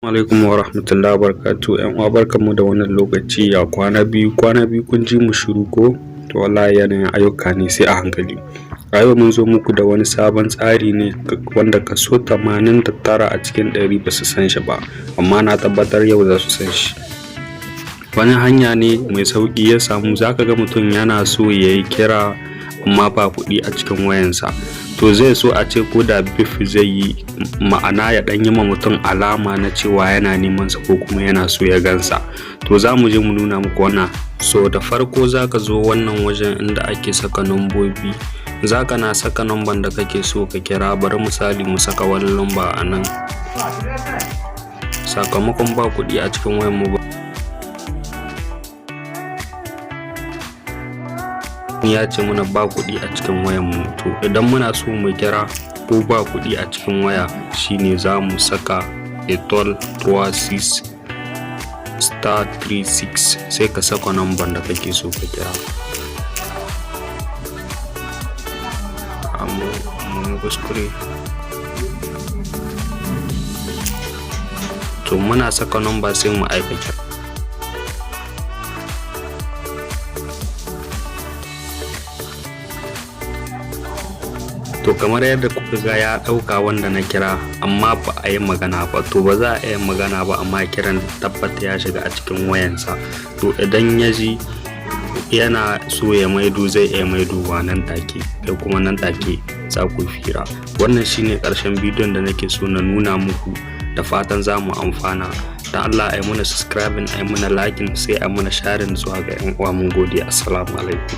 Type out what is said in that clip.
Alaikum wa rahmatullahi wa barakatuh. Yan uwa barkanmu da wannan lokaci. Ya kwana biyu kun ji mu shiru ko? To wallahi yanayin ayyuka ne sai a hankali. A yau mun zo muku da wani sabon tsari ne wanda kaso 89 a cikin 100 ba su san shi ba, amma na tabbatar yau za su san shi. Wani hanya ne mai sauki ya samu, zaka ga mutum yana so yayi kira amma ba kuɗi a cikin wayansa. To zai so a ce ko da bif zai yi, ma'ana ya ɗan yi ma mutum alama na cewa yana neman sa ko kuma yana so ya gansa. To za mu je mu nuna muku wannan. So da farko zaka zo wannan wajen inda ake saka nambobi. Zaka na saka namban da kake so ka kira. Bari misali mu saka wani lamba a nan. Sakamakon ba kuɗi a cikin wayan mu ba, ya ce muna ba kuɗi a cikin wayan mu. To idan muna so mu kira ko ba kuɗi a cikin waya, shine za mu saka étoile 36 star 36 sai ka saka number da kake so ka kira. Amma kuskure. To muna saka number sai mu aika kira. To kamar yadda kuka ga ya ɗauka wanda na kira, amma ba a yi magana ba. To ba za a yi magana ba amma kiran tabbata ya shiga a cikin wayansa. To idan ya ji yana so ya maido zai iya maidowa nan take, kai kuma nan take za ku fira. Wannan shine ƙarshen bidiyon da nake so na nuna muku, da fatan za mu amfana. Dan Allah ai muna subscribing, ai muna liking, sai ai muna sharing zuwa ga 'yan uwa. Mun gode, assalamu alaikum.